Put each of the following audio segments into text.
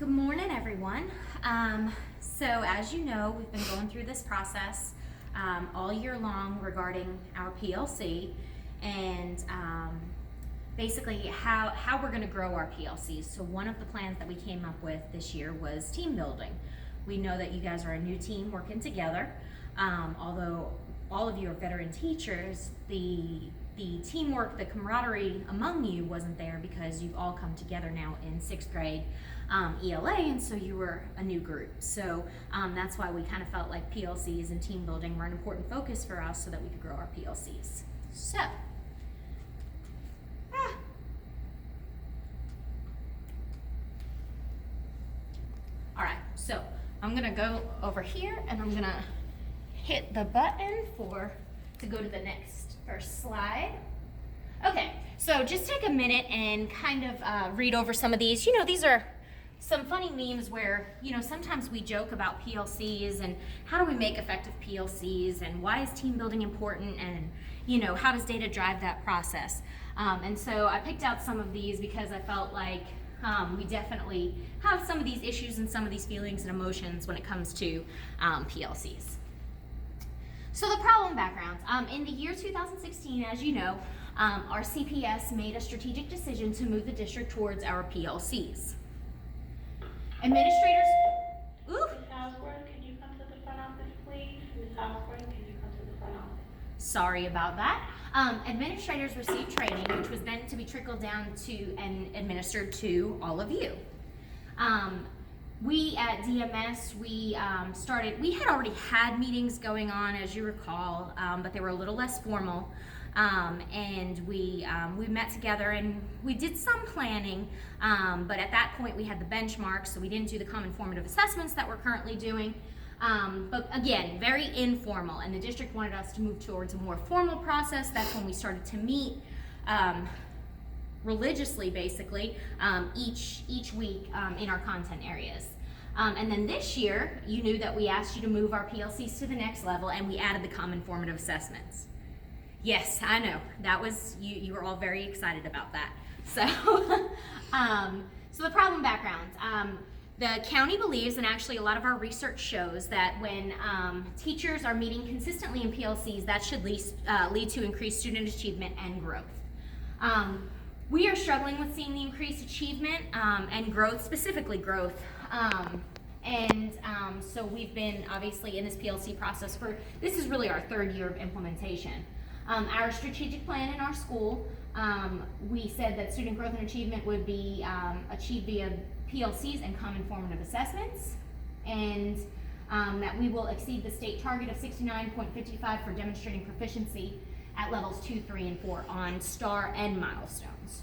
Good morning, everyone. So as you know, we've been going through this process all year long regarding our PLC and basically how we're going to grow our PLCs. So one of the plans that we came up with this year was team building. We know that you guys are a new team working together. Although all of you are veteran teachers, the teamwork, the camaraderie among you wasn't there because you've all come together now in 6th grade ELA, and so you were a new group. So that's why we kind of felt like PLCs and team building were an important focus for us so that we could grow our PLCs. So, all right, so I'm gonna go over here and I'm gonna hit the button to go to the first slide. Okay, so just take a minute and kind of read over some of these. You know, these are some funny memes where, you know, sometimes we joke about PLCs and how do we make effective PLCs and why is team building important and, you know, how does data drive that process? And so I picked out some of these because I felt like we definitely have some of these issues and some of these feelings and emotions when it comes to PLCs. So the problem background. In the year 2016, as you know, our CPS made a strategic decision to move the district towards our PLCs. Administrators, Ms. Osborne, can you come to the front office, please? Ms. Osborne, can you come to the front office? Sorry about that. Administrators received training, which was then to be trickled down to and administered to all of you. We at DMS, we had already had meetings going on, as you recall, but they were a little less formal. And we met together and we did some planning, but at that point we had the benchmarks, so we didn't do the common formative assessments that we're currently doing. But again, very informal, and the district wanted us to move towards a more formal process. That's when we started to meet religiously, basically, each week in our content areas. And then this year, you knew that we asked you to move our PLCs to the next level, and we added the common formative assessments. Yes, I know. That was, you were all very excited about that. So, so the problem background. The county believes, and actually a lot of our research shows, that when teachers are meeting consistently in PLCs, that should lead to increased student achievement and growth. We are struggling with seeing the increased achievement and growth, specifically growth. So we've been obviously in this PLC process this is really our 3rd year of implementation. Our strategic plan in our school, we said that student growth and achievement would be achieved via PLCs and common formative assessments, and that we will exceed the state target of 69.55 for demonstrating proficiency at levels 2, 3, and 4 on STAR and milestones.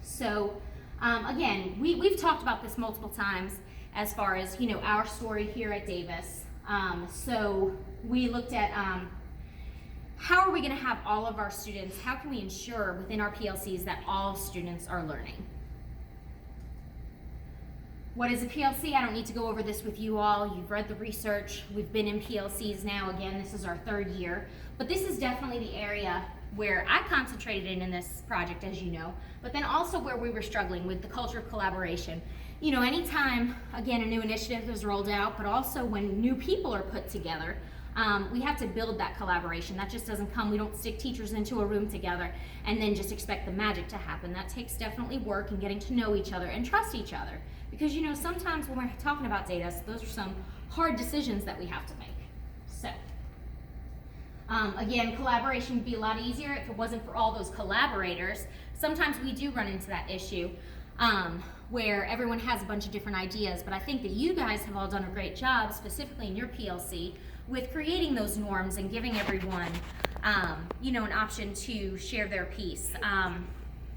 So again, we've talked about this multiple times as far as, you know, our story here at Davis. So we looked at how are we going to have all of our students, how can we ensure within our PLCs that all students are learning? What is a PLC? I don't need to go over this with you all. You've read the research. We've been in PLCs now. Again, this is our 3rd year. But this is definitely the area where I concentrated in this project, as you know, but then also where we were struggling with the culture of collaboration. You know, anytime, again, a new initiative is rolled out, but also when new people are put together, we have to build that collaboration. That just doesn't come. We don't stick teachers into a room together and then just expect the magic to happen. That takes definitely work and getting to know each other and trust each other. Because, you know, sometimes when we're talking about data, those are some hard decisions that we have to make. So, again, collaboration would be a lot easier if it wasn't for all those collaborators. Sometimes we do run into that issue where everyone has a bunch of different ideas, but I think that you guys have all done a great job, specifically in your PLC, with creating those norms and giving everyone, you know, an option to share their piece.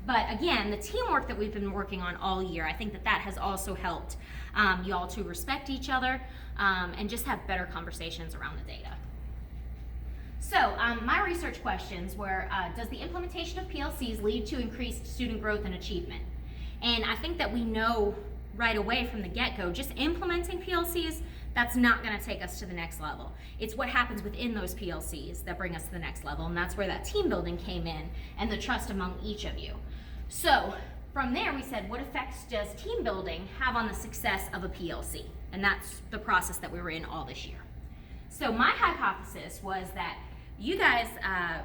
But again, the teamwork that we've been working on all year, I think that has also helped you all to respect each other and just have better conversations around the data. So my research questions were, does the implementation of PLCs lead to increased student growth and achievement? And I think that we know right away from the get-go, just implementing PLCs, that's not going to take us to the next level. It's what happens within those PLCs that bring us to the next level, and that's where that team building came in and the trust among each of you. So from there, we said, what effects does team building have on the success of a PLC? And that's the process that we were in all this year. So my hypothesis was that you guys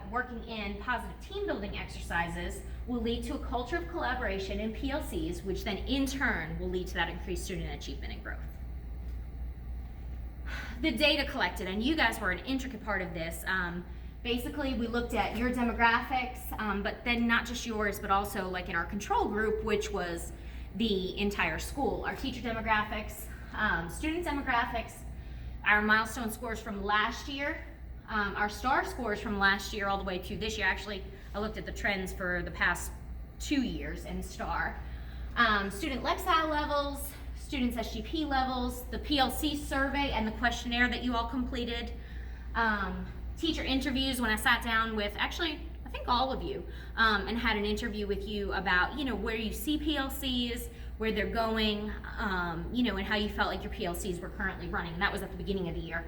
working in positive team building exercises will lead to a culture of collaboration in PLCs, which then in turn will lead to that increased student achievement and growth. The data collected, and you guys were an intricate part of this. Basically, we looked at your demographics, but then not just yours, but also like in our control group, which was the entire school. Our teacher demographics, student demographics, our milestone scores from last year, our STAR scores from last year all the way to this year. Actually, I looked at the trends for the past 2 years in STAR. Student Lexile levels, students' SGP levels, the PLC survey and the questionnaire that you all completed, teacher interviews when I sat down with, actually, I think all of you, and had an interview with you about, where you see PLCs, where they're going, and how you felt like your PLCs were currently running. And that was at the beginning of the year.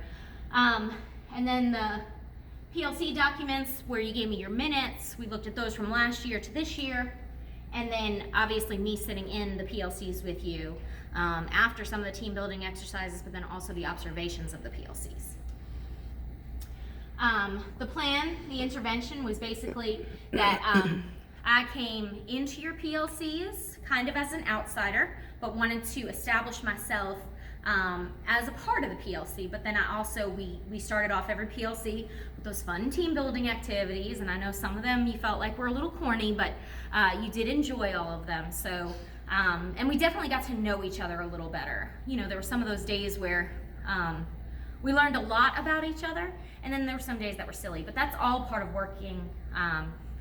And then the PLC documents where you gave me your minutes, we looked at those from last year to this year. And then obviously me sitting in the PLCs with you after some of the team building exercises, but then also the observations of the PLCs. The plan, the intervention was basically that I came into your PLCs kind of as an outsider, but wanted to establish myself as a part of the PLC. But then we started off every PLC with those fun team building activities, and I know some of them you felt like were a little corny, but you did enjoy all of them. So, and we definitely got to know each other a little better. There were some of those days where we learned a lot about each other, and then there were some days that were silly, but that's all part of working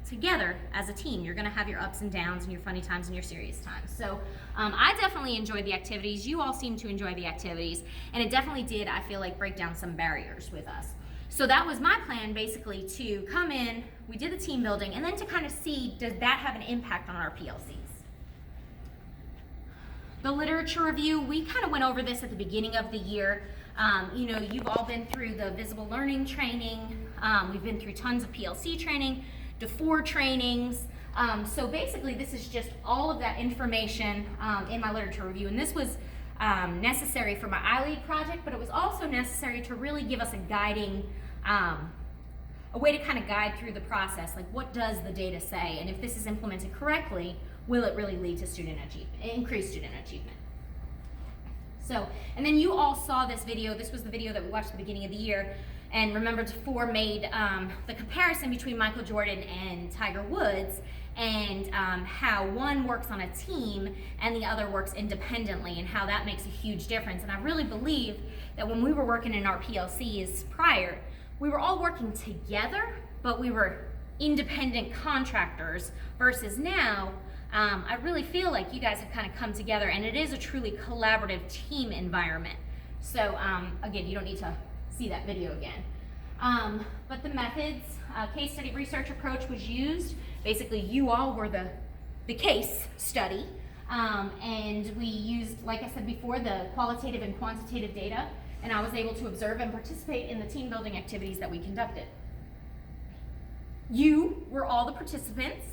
together as a team. You're gonna have your ups and downs and your funny times and your serious times. So I definitely enjoyed the activities. You all seem to enjoy the activities, and it definitely did, I feel like, break down some barriers with us. So that was my plan, basically, to come in, we did the team building, and then to kind of see, does that have an impact on our PLCs? The literature review, we kind of went over this at the beginning of the year. You've all been through the visible learning training. We've been through tons of PLC training, DeFore trainings. So basically, this is just all of that information in my literature review. And this was necessary for my iLead project, but it was also necessary to really give us a guiding, a way to kind of guide through the process. Like, what does the data say? And if this is implemented correctly, will it really lead to student achievement, increased student achievement? So, and then you all saw this video. This was the video that we watched at the beginning of the year. And remember, DeFore made the comparison between Michael Jordan and Tiger Woods, and how one works on a team and the other works independently, and how that makes a huge difference. And I really believe that when we were working in our PLCs prior, we were all working together, but we were independent contractors, versus now, I really feel like you guys have kind of come together, and it is a truly collaborative team environment. So again, you don't need to see that video again. But the methods, case study research approach was used. Basically, you all were the case study. And we used, like I said before, the qualitative and quantitative data, and I was able to observe and participate in the team building activities that we conducted. You were all the participants.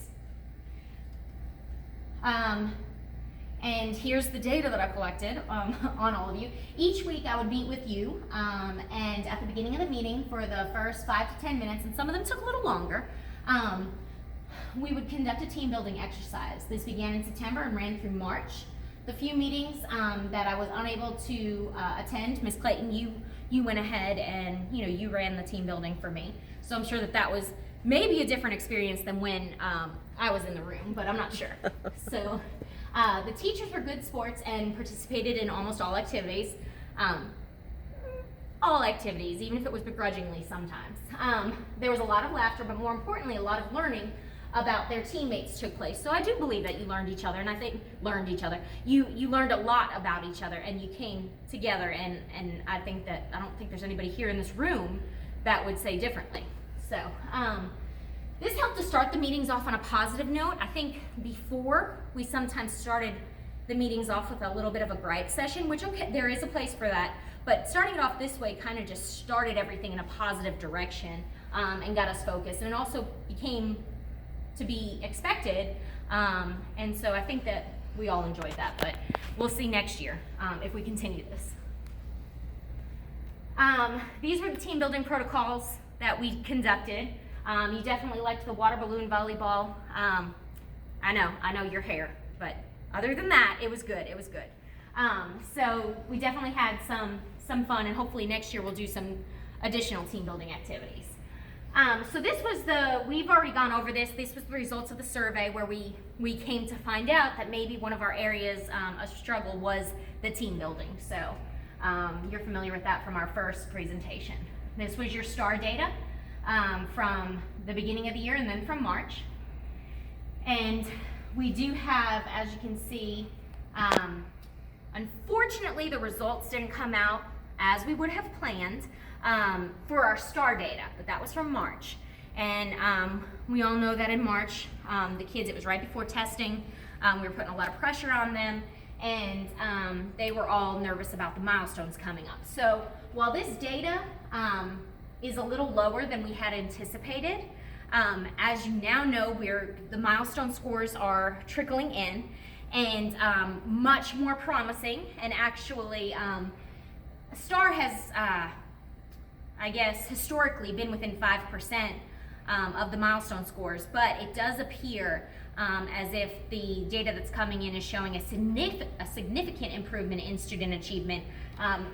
And here's the data that I collected on all of you. Each week I would meet with you, and at the beginning of the meeting for the first 5 to 10 minutes, and some of them took a little longer, we would conduct a team building exercise. This began in September and ran through March. The few meetings that I was unable to attend, Ms. Clayton, you went ahead and you ran the team building for me. So I'm sure that was maybe a different experience than when I was in the room, but I'm not sure. So the teachers were good sports and participated in almost all activities. Even if it was begrudgingly sometimes. There was a lot of laughter, but more importantly, a lot of learning about their teammates took place. So I do believe that you learned each other, and I think you learned a lot about each other, and you came together, and I don't think there's anybody here in this room that would say differently. So this helped to start the meetings off on a positive note. I think before, we sometimes started the meetings off with a little bit of a gripe session, which, okay, there is a place for that, but starting it off this way kind of just started everything in a positive direction, and got us focused. And it also became to be expected And so I think that we all enjoyed that, but we'll see next year if we continue this. These were the team building protocols that we conducted. You definitely liked the water balloon volleyball. I know your hair, but other than that, it was good. It was good. So we definitely had some fun, and hopefully next year we'll do some additional team building activities. So this was we've already gone over this. This was the results of the survey where we came to find out that maybe one of our areas of struggle was the team building. So you're familiar with that from our first presentation. This was your STAR data from the beginning of the year and then from March. And we do have, as you can see, unfortunately the results didn't come out as we would have planned for our STAR data, but that was from March. And we all know that in March, the kids, it was right before testing, we were putting a lot of pressure on them, and they were all nervous about the milestones coming up. So while this data is a little lower than we had anticipated, as you now know, the milestone scores are trickling in, and much more promising, and actually STAR has, I guess, historically been within 5% of the milestone scores, but it does appear as if the data that's coming in is showing a significant improvement in student achievement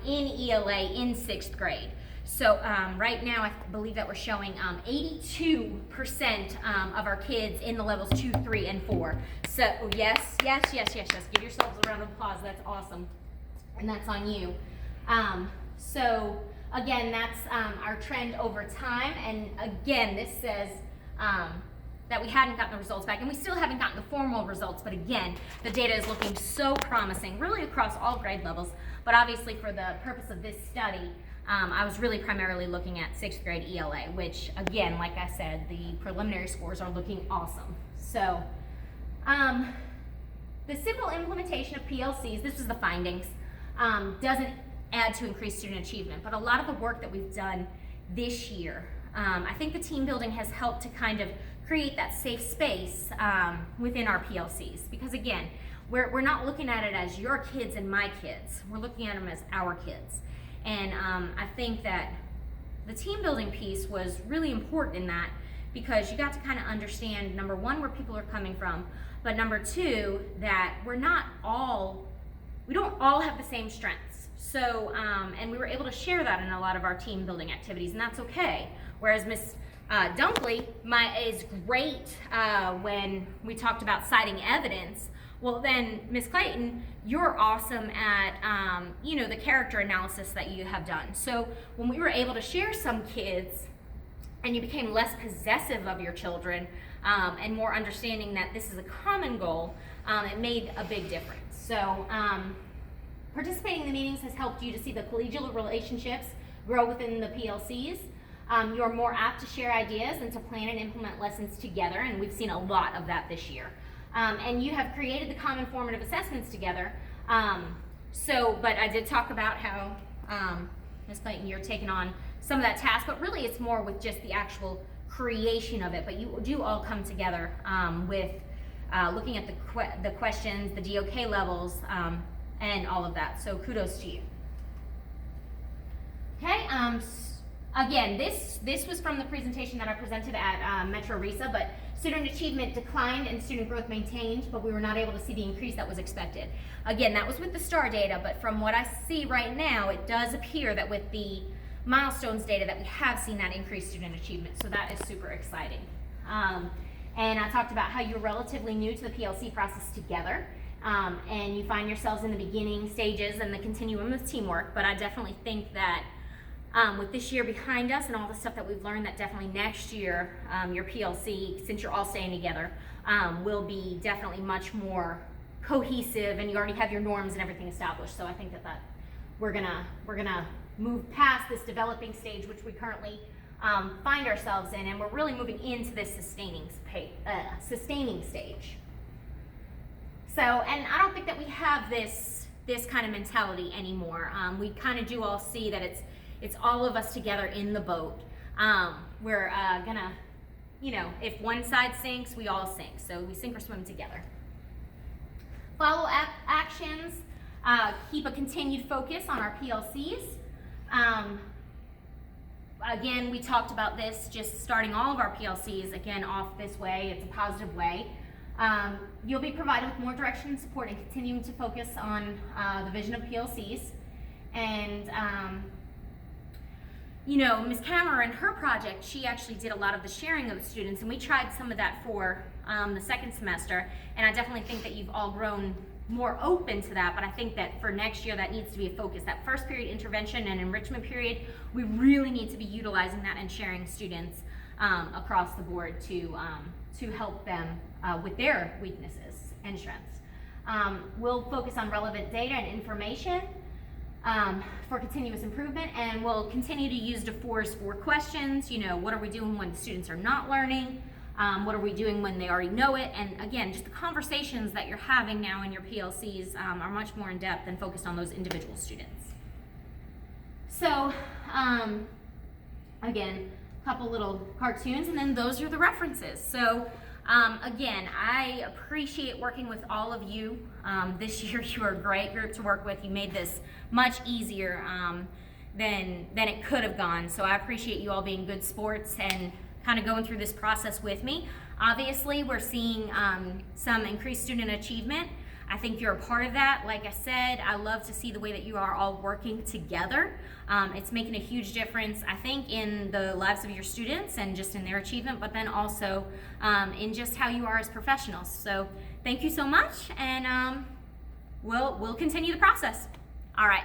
in ELA in 6th grade. So right now, I believe that we're showing 82% of our kids in the levels 2, 3, and 4. So yes. Give yourselves a round of applause. That's awesome. And that's on you. So again, that's our trend over time. And again, this says that we hadn't gotten the results back, and we still haven't gotten the formal results. But again, the data is looking so promising, really across all grade levels. But obviously, for the purpose of this study, I was really primarily looking at 6th grade ELA, which again, like I said, the preliminary scores are looking awesome. So the simple implementation of PLCs, this was the findings, doesn't add to increased student achievement, but a lot of the work that we've done this year, I think the team building has helped to kind of create that safe space within our PLCs, because again, we're not looking at it as your kids and my kids, we're looking at them as our kids. And I think that the team building piece was really important in that, because you got to kind of understand, number one, where people are coming from, but number two, that we don't all have the same strengths. So, and we were able to share that in a lot of our team building activities, and that's okay. Whereas Miss Dunkley is great when we talked about citing evidence. Well, then, Ms. Clayton, you're awesome at, the character analysis that you have done. So when we were able to share some kids, and you became less possessive of your children, and more understanding that this is a common goal, it made a big difference. So participating in the meetings has helped you to see the collegial relationships grow within the PLCs. You're more apt to share ideas and to plan and implement lessons together, and we've seen a lot of that this year. And you have created the common formative assessments together. But I did talk about how, Ms. Clayton, you're taking on some of that task, but really it's more with just the actual creation of it. But you do all come together with looking at the questions, the DOK levels, and all of that. So kudos to you. Okay. Again, this was from the presentation that I presented at Metro RESA, but student achievement declined and student growth maintained, but we were not able to see the increase that was expected. Again, that was with the STAR data, but from what I see right now, it does appear that with the milestones data that we have seen that increased student achievement, so that is super exciting. And I talked about how you're relatively new to the PLC process together, and you find yourselves in the beginning stages and the continuum of teamwork, but I definitely think that with this year behind us and all the stuff that we've learned, that definitely next year, your PLC, since you're all staying together, will be definitely much more cohesive, and you already have your norms and everything established. So I think that we're gonna move past this developing stage, which we currently find ourselves in, and we're really moving into this sustaining stage. So, and I don't think that we have this kind of mentality anymore. We kind of do all see that it's all of us together in the boat. We're gonna you know, if one side sinks, we all sink. So we sink or swim together. Follow-up actions, keep a continued focus on our PLCs. Again, we talked about this, just starting all of our PLCs, again, off this way. It's a positive way. You'll be provided with more direction and support and continuing to focus on the vision of PLCs. And, you know, Ms. Kammerer in her project, she actually did a lot of the sharing of the students, and we tried some of that for the second semester, and I definitely think that you've all grown more open to that, but I think that for next year that needs to be a focus. That first period intervention and enrichment period, we really need to be utilizing that and sharing students across the board to help them with their weaknesses and strengths. We'll focus on relevant data and information for continuous improvement, and we'll continue to use DeForest for questions. You know, what are we doing when the students are not learning? What are we doing when they already know it? And again, just the conversations that you're having now in your PLCs are much more in depth and focused on those individual students. So, again, a couple little cartoons, and then those are the references. So, again, I appreciate working with all of you. This year you were a great group to work with. You made this much easier than it could have gone. So I appreciate you all being good sports and kind of going through this process with me. Obviously, we're seeing some increased student achievement. I think you're a part of that. Like I said, I love to see the way that you are all working together. It's making a huge difference, I think, in the lives of your students and just in their achievement, but then also in just how you are as professionals. So thank you so much, and we'll continue the process. All right.